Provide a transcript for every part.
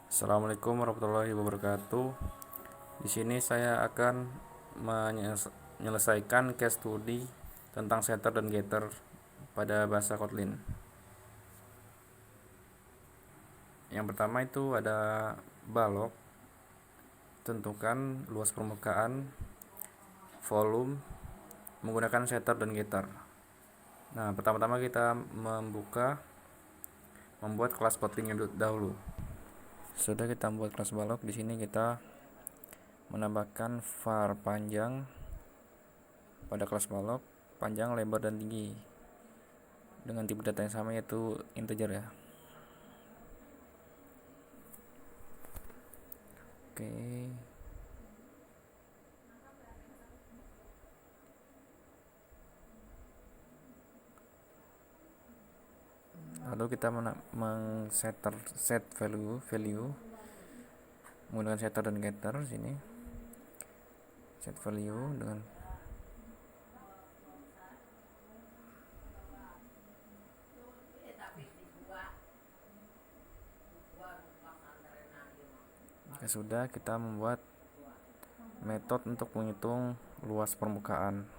Assalamualaikum warahmatullahi wabarakatuh. Di sini saya akan menyelesaikan case study tentang setter dan getter pada bahasa Kotlin. Yang pertama itu ada balok, tentukan luas permukaan, volume menggunakan setter dan getter. Nah, pertama-tama kita membuat kelas Kotlin dahulu. Sudah kita membuat kelas balok, di sini kita menambahkan var panjang pada kelas balok, panjang, lebar, dan tinggi dengan tipe data yang sama, yaitu integer ya. Oke. Lalu kita set value menggunakan setter dan getter. Sini set value dengan sudah kita membuat metode untuk menghitung luas permukaan.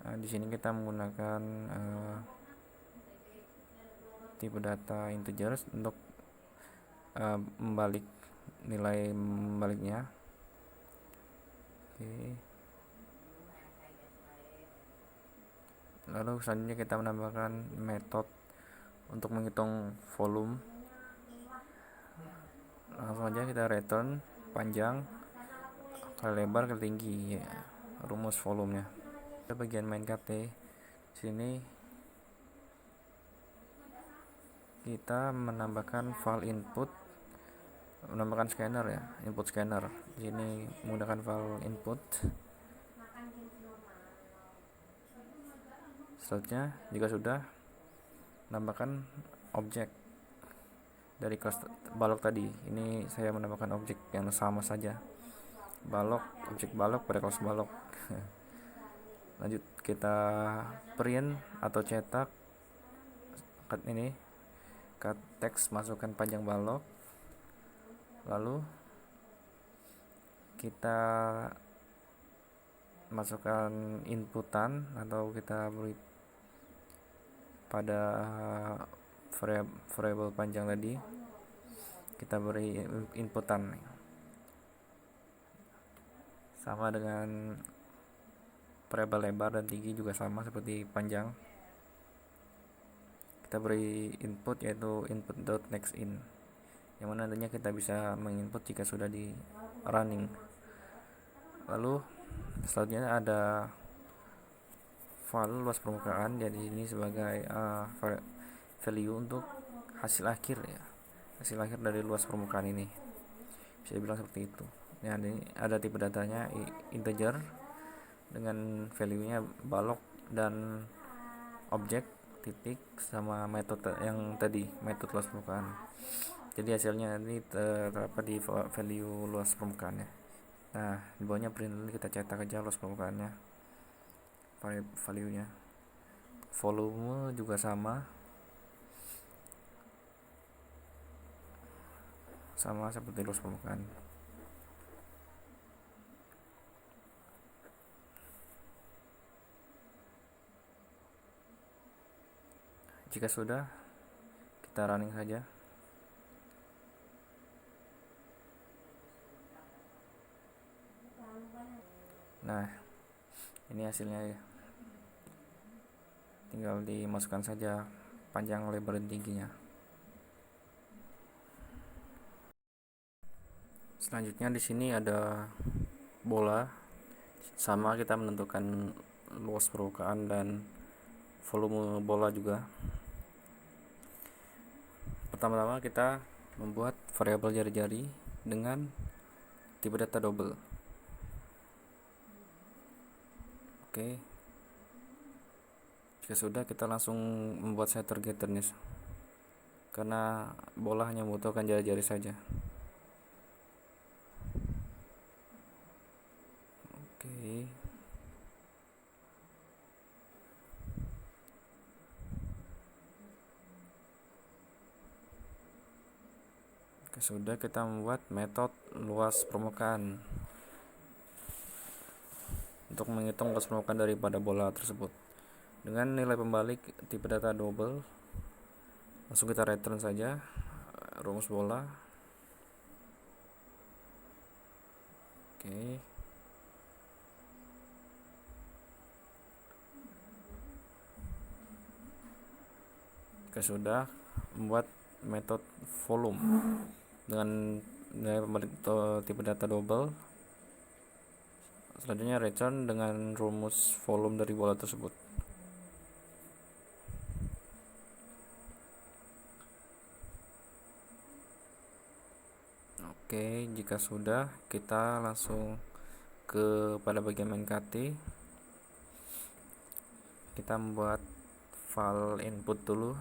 Nah, di sini kita menggunakan tipe data integers untuk nilai membaliknya. Oke. Lalu selanjutnya kita menambahkan metode untuk menghitung volume. Langsung aja kita return panjang kali lebar kali tinggi ya, rumus volumenya. Bagian main kate sini kita menambahkan file input, menambahkan scanner ya, input scanner. Di sini menggunakan file input. Selanjutnya jika sudah, menambahkan objek dari kelas balok tadi. Ini saya menambahkan objek yang sama saja, objek balok pada kelas balok. Lanjut kita print atau cetak cut text, masukkan panjang balok, lalu kita masukkan inputan atau kita beri pada variable panjang tadi, kita beri inputan sama dengan variable lebar dan tinggi, juga sama seperti panjang. Kita beri input yaitu input.nextIn, yang mana nantinya kita bisa menginput jika sudah di running. Lalu selanjutnya ada file luas permukaan, jadi ini sebagai value untuk hasil akhir ya, hasil akhir dari luas permukaan ini, bisa dibilang seperti itu ya. Ini ada tipe datanya integer dengan value-nya balok dan objek titik sama metode yang tadi, metode luas permukaan. Jadi hasilnya ini terdapat di value luas permukaannya. Nah, di bawahnya print, kita cetak aja luas permukaannya, value-nya. Volume juga sama seperti luas permukaan. Jika sudah, kita running saja. Nah, ini hasilnya ya. Tinggal dimasukkan saja panjang, lebar, dan tingginya. Selanjutnya di sini ada bola, sama kita menentukan luas permukaan dan volume bola juga. Pertama-tama kita membuat variabel jari-jari dengan tipe data double. Oke. Jika sudah, kita langsung membuat setter getternya, karena bola hanya membutuhkan jari-jari saja. Oke. Oke, sudah kita membuat metode luas permukaan untuk menghitung luas permukaan daripada bola tersebut. Dengan nilai pembalik tipe data double, langsung kita return saja rumus bola. Oke. Jika sudah membuat metode volume dengan nilai pembalik tipe data double, selanjutnya return dengan rumus volume dari bola tersebut. Oke, jika sudah, kita langsung pada bagian main KT. Kita membuat file input dulu,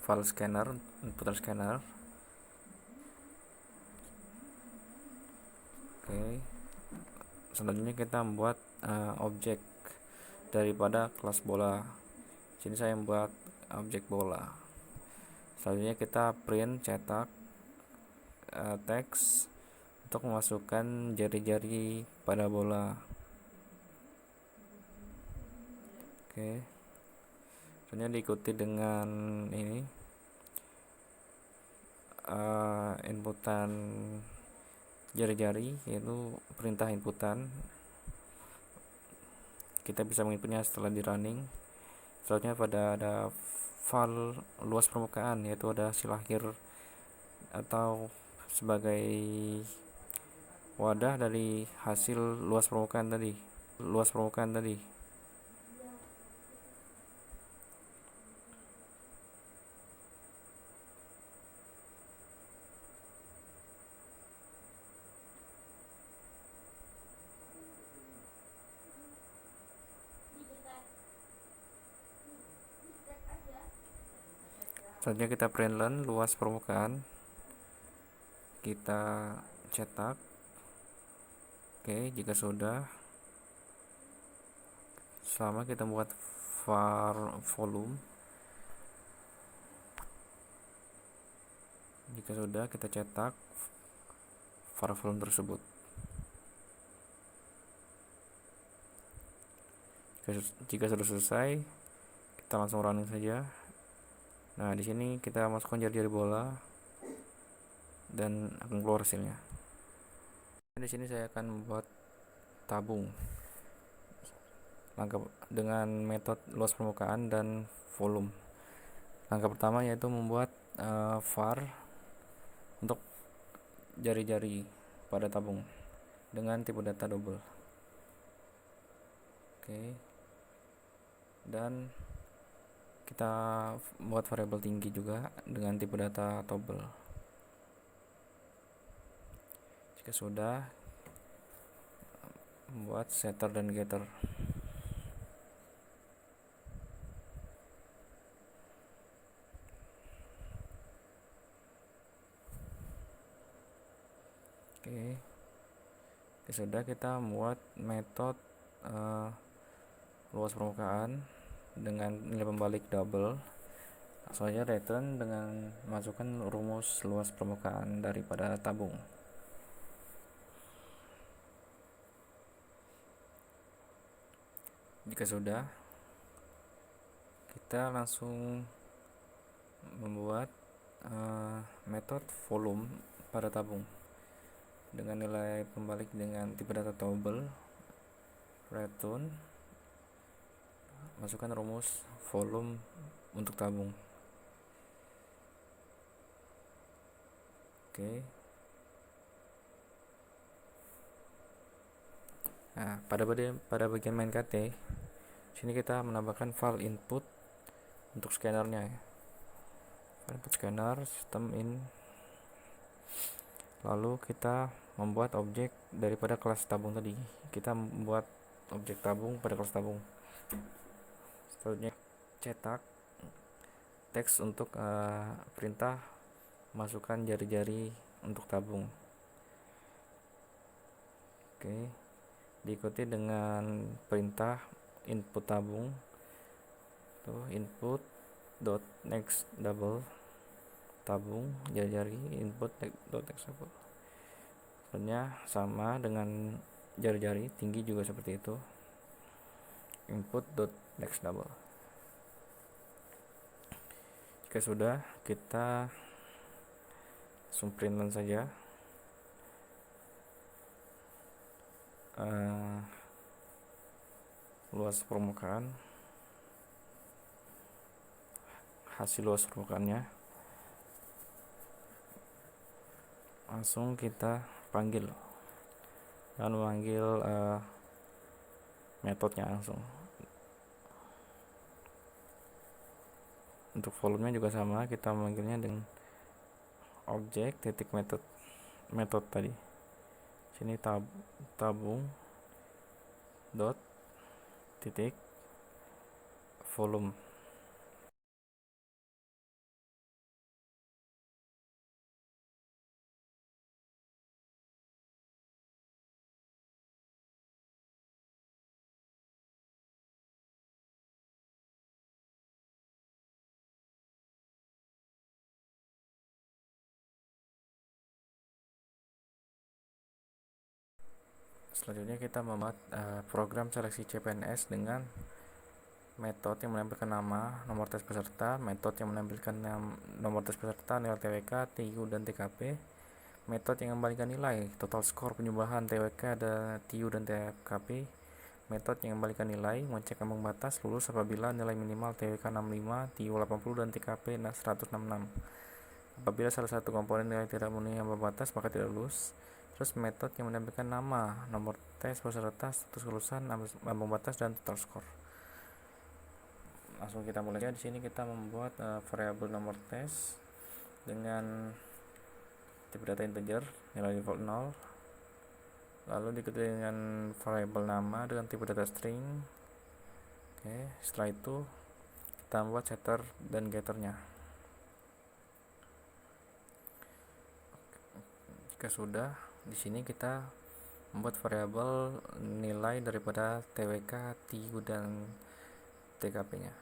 file scanner, input scanner. Oke, selanjutnya kita membuat objek daripada kelas bola. Sini saya membuat objek bola. Selanjutnya kita print, cetak teks untuk memasukkan jari-jari pada bola. Oke, selanjutnya diikuti dengan ini inputan jari-jari, yaitu perintah inputan. Kita bisa menginputnya setelah di running. Selanjutnya ada file luas permukaan, yaitu ada hasil akhir atau sebagai wadah dari hasil luas permukaan tadi. Selanjutnya kita print luas permukaan, kita cetak. Oke, jika sudah, selama kita buat var volume, jika sudah, kita cetak var volume tersebut. Jika sudah selesai, kita langsung running saja. Nah, di sini kita masukkan jari-jari bola dan akan keluar hasilnya. Di sini saya akan membuat tabung langkah dengan metode luas permukaan dan volume. Langkah pertama yaitu membuat var untuk jari-jari pada tabung dengan tipe data double. Oke, dan kita buat variabel tinggi juga dengan tipe data double. Jika sudah, membuat setter dan getter. Oke, sudah, kita membuat metode luas permukaan dengan nilai pembalik double. Soalnya return dengan masukkan rumus luas permukaan daripada tabung. Jika sudah, kita langsung membuat metode volume pada tabung dengan nilai pembalik dengan tipe data double. Return, masukkan rumus volume untuk tabung. Oke. Nah, pada bagian main KT, sini kita menambahkan file input untuk scannernya ya. File input scanner system in. Lalu kita membuat objek daripada kelas tabung tadi. Kita membuat objek tabung pada kelas tabung. Selanjutnya cetak teks untuk perintah masukkan jari-jari untuk tabung. Oke, diikuti dengan perintah input tabung, tuh input dot next double. tabung jari-jari input dot text double. Sebenarnya sama dengan jari-jari tinggi juga seperti itu, input dot next double. Jika sudah, kita printlan saja luas permukaan, hasil luas permukaannya. Langsung kita panggil dan memanggil metodenya langsung. Untuk volumenya juga sama, kita memanggilnya dengan objek titik metode tadi. Sini tabung dot titik volume. Selanjutnya kita membuat program seleksi CPNS dengan metode yang menampilkan nama, nomor tes peserta, metode yang menampilkan nomor tes peserta, nilai TWK, TIU, dan TKP, metode yang mengembalikan nilai, total skor, penyubahan TWK, dan TIU dan TKP, metode yang mengembalikan nilai, mengecek ambang batas, lulus apabila nilai minimal TWK 65, TIU 80, dan TKP 166. Apabila salah satu komponen nilai tidak memenuhi ambang batas, maka tidak lulus. Terus metode yang menampilkan nama, nomor tes peserta, status kelulusan, ambang batas, dan total skor. Langsung kita mulai. Di sini kita membuat variabel nomor tes dengan tipe data integer, nilai default 0. Lalu diikuti dengan variabel nama dengan tipe data string. Oke, setelah itu kita membuat setter dan getternya. Jika sudah, di sini kita membuat variabel nilai daripada TWK, TIU, dan TKP-nya.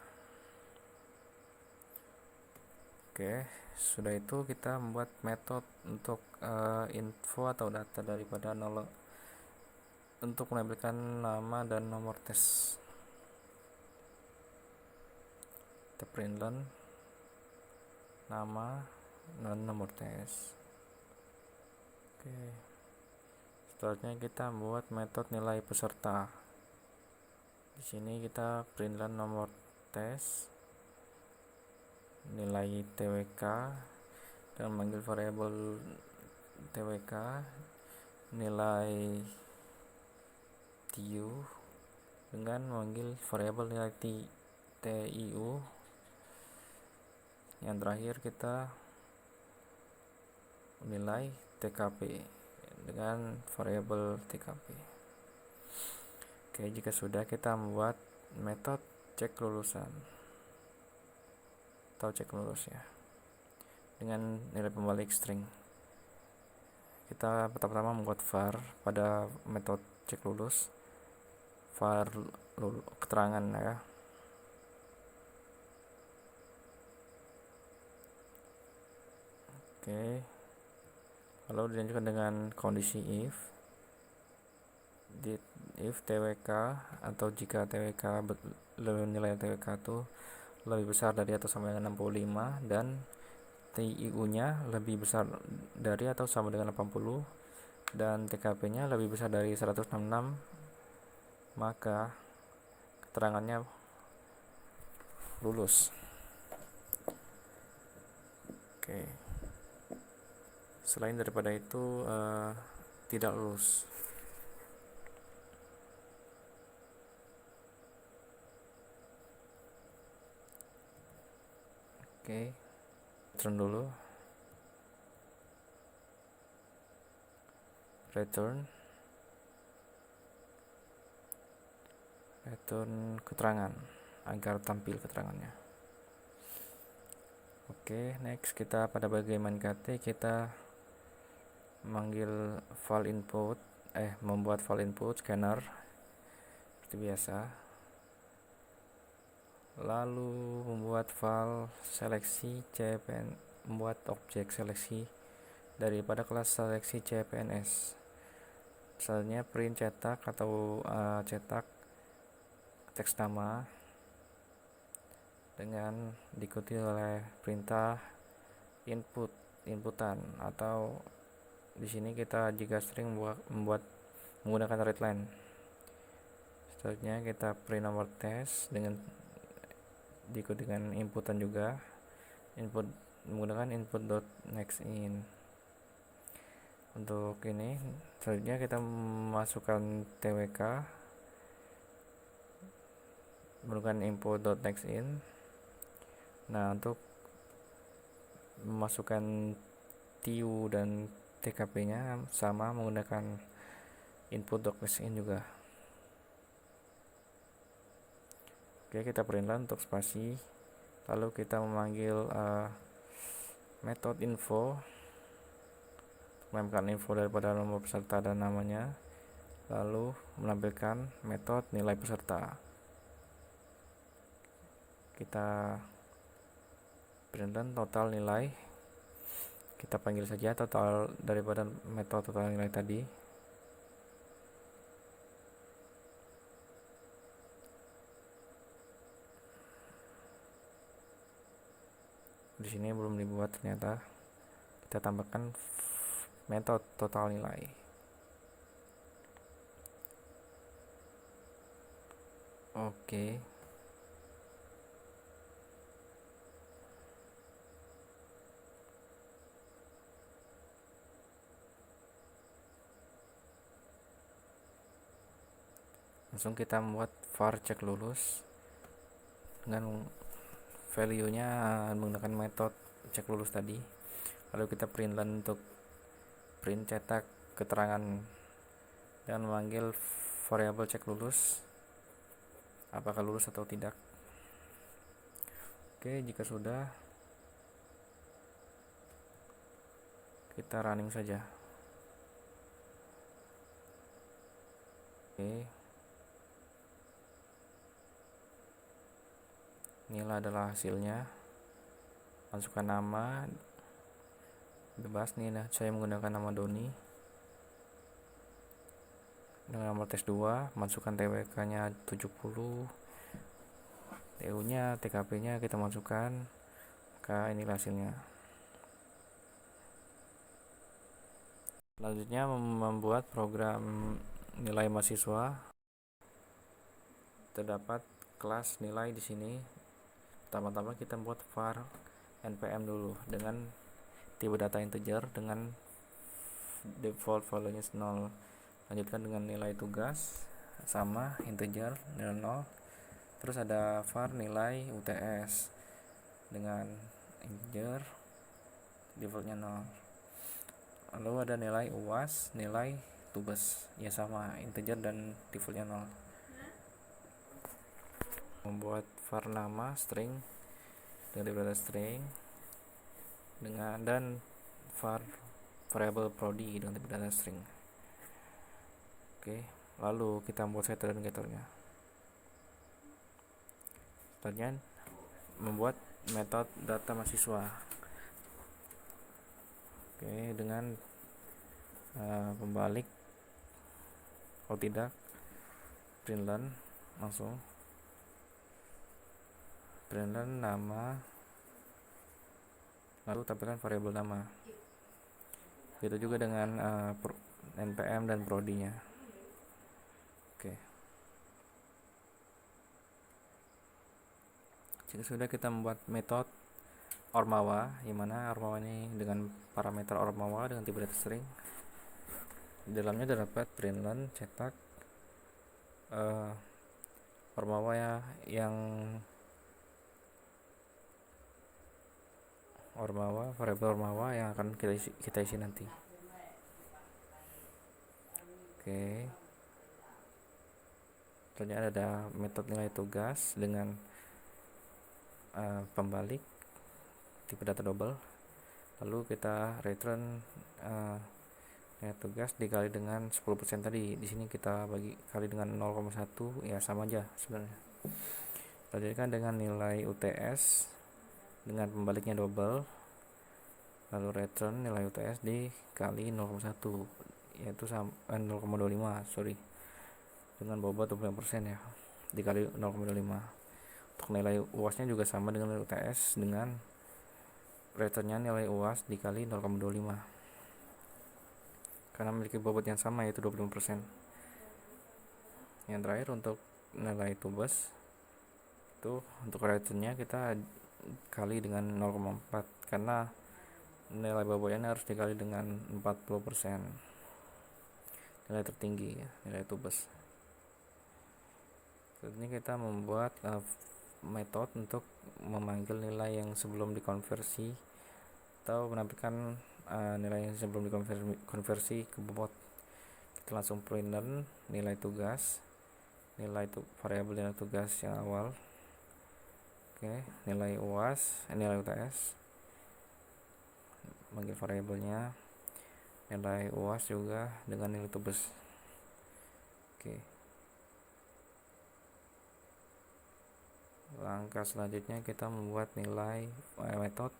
Oke, sudah itu kita membuat metode untuk info atau data daripada untuk menampilkan nama dan nomor tes. Kita printlan nama dan nomor tes. Oke, selanjutnya kita membuat metode nilai peserta. Di sini kita printlan nomor tes, nilai TWK, dan memanggil variabel TWK, nilai TIU dengan memanggil variabel nilai TIU. Yang terakhir kita nilai TKP dengan variabel TKP. Oke, jika sudah, kita membuat metode cek kelulusan atau cek lulus ya, dengan nilai pembalik string. Kita pertama membuat var pada metode cek lulus, var keterangan ya. Oke, lalu dilanjutkan dengan kondisi if TWK, atau jika TWK nilai TWK itu lebih besar dari atau sama dengan 65 dan TIU nya lebih besar dari atau sama dengan 80 dan TKP nya lebih besar dari 166, maka keterangannya lulus. Oke, selain daripada itu tidak lulus. Oke, return dulu, return keterangan agar tampil keterangannya. Oke, next kita pada bagian KT kita manggil file input, membuat file input scanner seperti biasa, lalu membuat file seleksi membuat objek seleksi daripada kelas seleksi CPNS. Misalnya print cetak atau cetak teks nama dengan diikuti oleh perintah inputan, atau di sini kita jika sering membuat menggunakan readline. Selanjutnya kita print nomor tes dengan diikuti dengan inputan juga, input menggunakan input.nextIn. Untuk ini selanjutnya kita masukkan TWK menggunakan input.nextIn. Nah, untuk memasukkan TU dan TKP nya sama menggunakan input.nextIn juga. Oke, kita perintah untuk spasi, lalu kita memanggil metode info, menambahkan info daripada nomor peserta dan namanya, lalu menampilkan metode nilai peserta. Kita perintah total nilai, kita panggil saja total daripada metode total nilai tadi. Di sini belum dibuat ternyata. Kita tambahkan metode total nilai. Oke. Langsung kita membuat var cek lulus dengan value nya menggunakan metode cek lulus tadi. Lalu kita print untuk print cetak keterangan dan memanggil variabel cek lulus apakah lulus atau tidak. Oke, jika sudah, kita running saja. Oke, inilah adalah hasilnya. Masukkan nama bebas nih. Nah, saya menggunakan nama Doni dengan nomor tes 2. Masukkan TWK nya 70, TU nya, TKP nya kita masukkan. Maka inilah hasilnya. Selanjutnya membuat program nilai mahasiswa. Terdapat kelas nilai di sini. Pertama-tama kita buat var npm dulu dengan tipe data integer dengan default value-nya 0. Lanjutkan dengan nilai tugas sama integer nilai 0. Terus ada var nilai UTS dengan integer defaultnya 0. Lalu ada nilai UAS, nilai tugas ya sama integer dan defaultnya 0. Membuat var nama string dengan data string dengan dan var variable prodi dengan data string. Oke, lalu kita membuat setter dan getter-nya. Selanjutnya membuat metode data mahasiswa. Oke, dengan pembalik kalau tidak println langsung println nama, lalu tampilkan variabel nama. Begitu juga dengan npm dan prodi-nya. Oke. Jika sudah, kita membuat metode ormawa, di mana ormawa ini dengan parameter ormawa dengan tipe data string. Di dalamnya terdapat println cetak ormawa yang ormawa, variabel ormawa yang akan kita isi nanti. Oke. Selanjutnya ada metode nilai tugas dengan pembalik tipe data double. Lalu kita return nilai tugas dikali dengan 10% tadi. Di sini kita kali dengan 0,1, ya sama aja sebenarnya. Lanjutkan dengan nilai UTS dengan pembaliknya double. lalu return nilai UTS dikali 0,1, yaitu 0,25, sorry, dengan bobot 25% ya, dikali 0,25. Untuk nilai UASnya juga sama dengan nilai UTS, dengan returnnya nilai UAS dikali 0,25, karena memiliki bobot yang sama, yaitu 25%. Yang terakhir untuk nilai tubes, itu untuk returnnya kita kali dengan 0,4, karena nilai bobotnya harus dikali dengan 40%, nilai tertinggi ya, nilai tubes. Selanjutnya kita membuat metode untuk memanggil nilai yang sebelum dikonversi atau menampilkan nilai yang sebelum dikonversi ke bobot. Kita langsung printen nilai tugas, variabel nilai tugas yang awal. Oke, nilai UAS, nilai UTS, manggil variabelnya, nilai UAS juga dengan nilai tubes. Oke, langkah selanjutnya kita membuat metode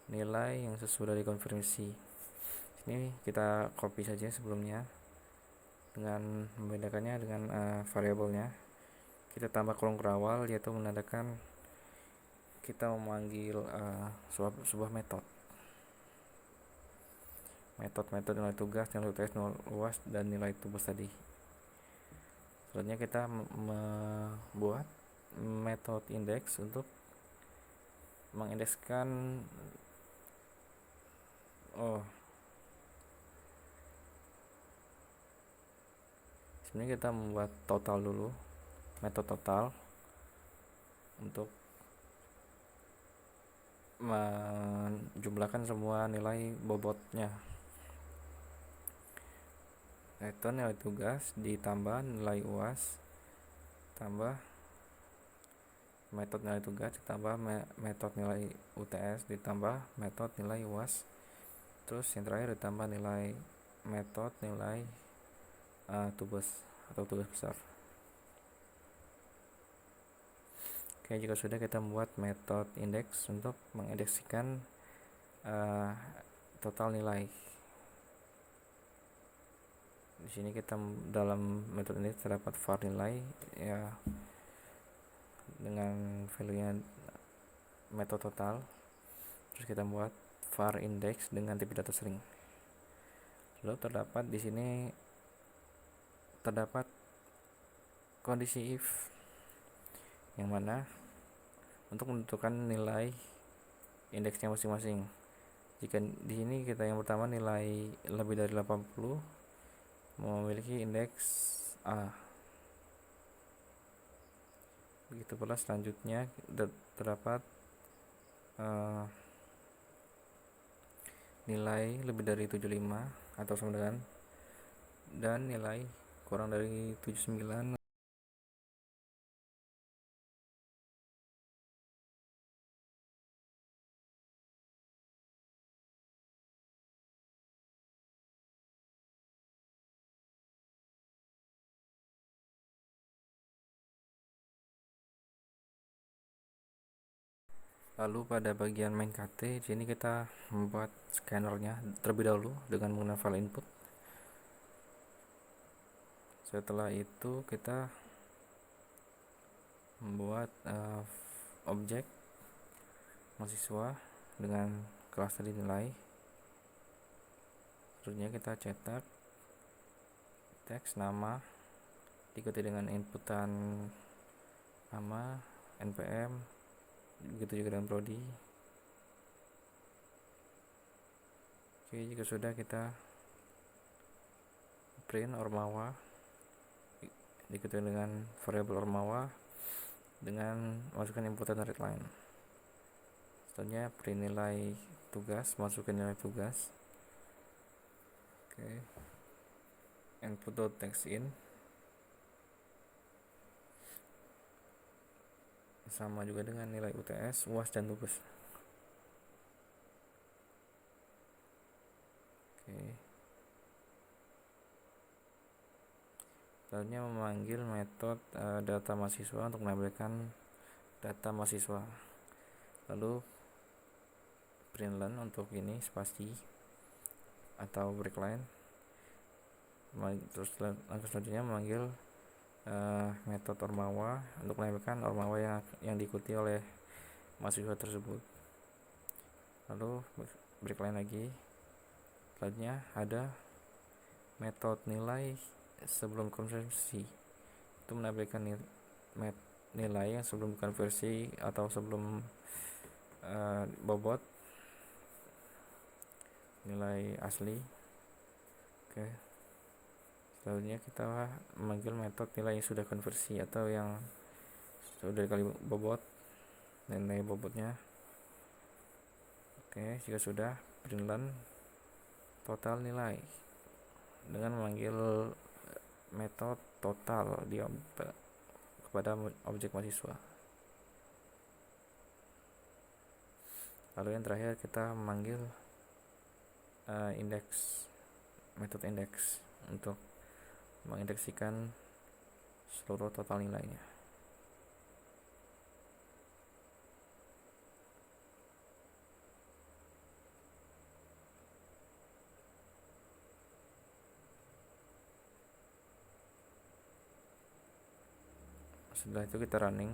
nilai yang sudah dikonfirmasi. Ini kita copy saja sebelumnya, dengan membedakannya dengan variabelnya. Kita tambah kurung kerawal, yaitu menandakan kita memanggil sebuah metode nilai tugas, nilai UTS, nilai UAS, dan nilai tubes tadi. Selanjutnya kita membuat metode index untuk mengindekskan sebenarnya kita membuat total dulu, metode total, untuk menjumlahkan semua nilai bobotnya, yaitu nilai tugas ditambah nilai UAS tambah metode nilai tugas ditambah metode nilai UTS ditambah metode nilai UAS, terus yang terakhir ditambah nilai metode nilai tubes atau tugas besar. Oke, jika sudah, kita membuat metode index untuk mengindeksikan total nilai. Di sini kita dalam metode ini terdapat var nilai ya, dengan value-nya metode total. Terus kita membuat var index dengan tipe data string. Lalu terdapat di sini kondisi if, yang mana untuk menentukan nilai indeksnya masing-masing. Jika di sini kita yang pertama nilai lebih dari 80 memiliki indeks A. Begitu pula selanjutnya terdapat nilai lebih dari 75 atau sama dengan, dan nilai kurang dari 79. Lalu pada bagian main KT, di sini kita membuat scannernya terlebih dahulu dengan menggunakan file input. Setelah itu kita membuat objek mahasiswa dengan kelas tadi nilai. Selanjutnya kita cetak teks nama diikuti dengan inputan nama, npm, begitu juga dengan prodi. Oke, jika sudah, kita print ormawa diikuti dengan variabel ormawa dengan masukkan inputan readline. Selanjutnya print nilai tugas, masukkan nilai tugas. Oke, input.textIn sama juga dengan nilai UTS, UAS, dan tugas. Oke, selanjutnya memanggil metode data mahasiswa untuk menampilkan data mahasiswa. Lalu println untuk ini spasi atau breakline. Terus langkah selanjutnya memanggil metode ormawa untuk menambahkan ormawa yang diikuti oleh mahasiswa tersebut. Lalu breakline lagi. Selanjutnya ada metode nilai sebelum konversi, itu menampilkan nilai yang sebelum konversi atau sebelum bobot, nilai asli. Oke. Selanjutnya kita memanggil metode nilai yang sudah konversi atau yang sudah dikali bobot, nilai bobotnya. Oke, jika sudah, println total nilai dengan memanggil metode total kepada objek mahasiswa. Lalu yang terakhir kita memanggil indeks, metode indeks untuk mengindeksikan seluruh total nilainya. Setelah itu kita running.